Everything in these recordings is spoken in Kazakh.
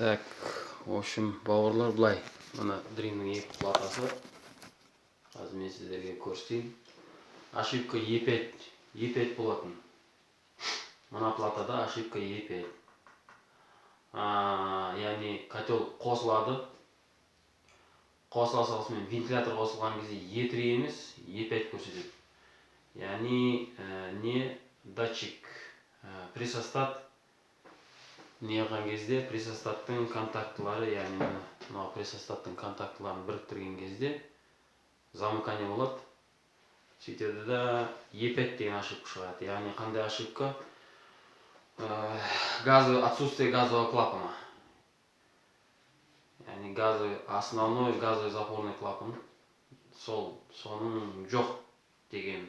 Так, в общем, бауырлар былай. Мына дримнің екі платасы. Қазір мен сіздерге көрсетейін. Ошибка E5 болатын. Мына платада ошибка E5. Яғни котел қосылады. Қосыла салысымен вентилятор қосылған кезде E3 емес, E5 көрсетеді. Яғни не датчик пресостат неғылған кезде пресостаттың контактылары, яғни мынау пресостаттың контактыларын біріктірген кезде замыкание болады. Сөйтеді да E5 деген ошибка шығады. Яғни қандай ошибка? Отсутствие газового клапана. Яғни основной газовый запорный клапан соның жоқ деген.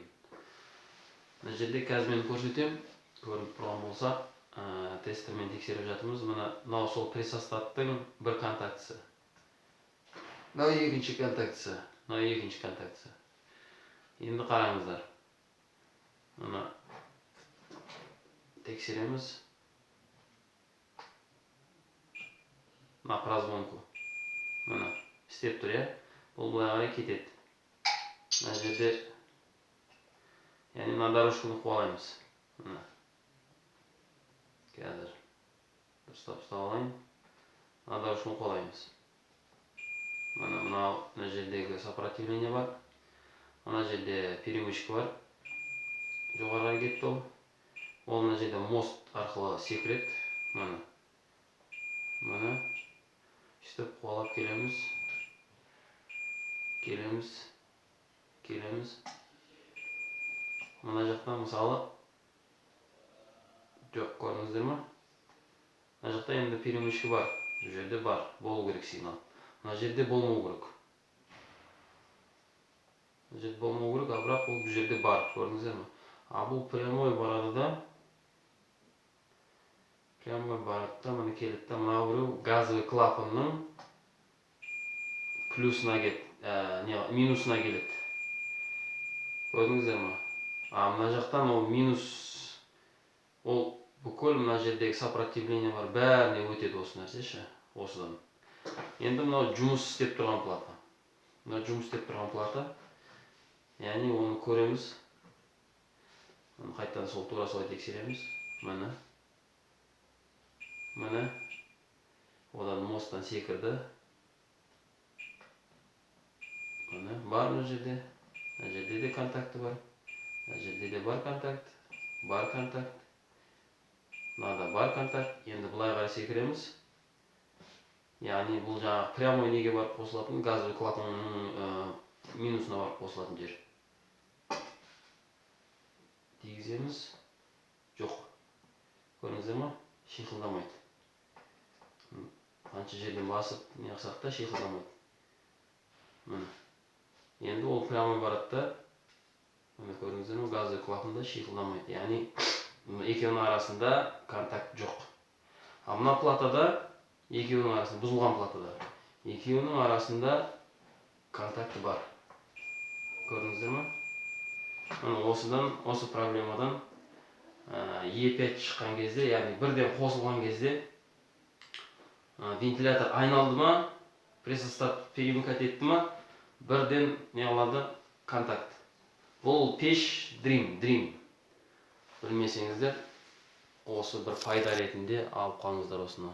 Мына жерде қазір мен көрсетем, көрініп тұрған болса, тестермен тексеріп жатырмыз. Мынау сол пресостаттың бір контактісі. Мынау екінші контактісі. Енді қараңыздар. Мына тексереміз. Мына прозвонку. Мына істеп тұр, иә? Бұл былай қарай кетеді. Мына жерде, яғни мына дорожканы қуалаймыз. Мына. Қазір дұрыстап алайын. Мына дорожканы қуалаймыз. Мына жердегі сопротивление бар. Мына жерде перемычка бар. Жоғарыға кетті ол. Ол мына жерде мост арқылы секіреді. Мына. Сөйтіп қуалап келеміз. Мына жақтан мысалы жоқ, көрдіңіздер ме? Мына жақта енді перемычка бар. Бұл жерде бар. Болу керек сигнал. Мына жерде болмау керек. А бірақ бұл жерде бар. Көрдіңіздер ме? А бұл прямой барады да. Мына келеді да. Мына біреу газовый клапанның минусына келеді. Көрдіңіздер ме? Мына жақтан ол минус, ол бүкіл мына жердегі сопротивление бар. Бәріне өтеді осы нәрсе. Осыдан. Енді мынау жұмыс істеп тұрған плата. Яғни оны көреміз. Қайттан сол тура солай тексереміз. Мына. Одан мосттан секірді. Бар мына жерде. Мына жерде де контакты бар. Мына жерде де бар контакт. Мынада бар контакт. Енді бұлай қарай секіреміз. Яғни бұл жаңағы прямой неге барып қосылатын, газовый клапанның минусына барып қосылатын жер. Тигіземіз. Жоқ. Көрдіңіздер ме? Шиқылдамайды. Қанша жерден басып неқсақ та шиқылдамайды. Енді ол прямой барады. Көрдіңіздер ме? Газовый клапанда шиқылдамайды. Яғни екеуінің арасында контакт жоқ. Мына платада екеуінің арасында, бұзылған платада, екеуінің арасында контакты бар. Көрдіңіздер ме? Осы проблемадан E5 шыққан кезде, яғни бірден қосылған кезде вентилятор айналды ма, пресостат перемыкать етті ма, бірден не алады? Контакт. Бұл пеш дрим. Білмесеңіздер, осы бір пайда ретінде алып қалыңыздар осыны.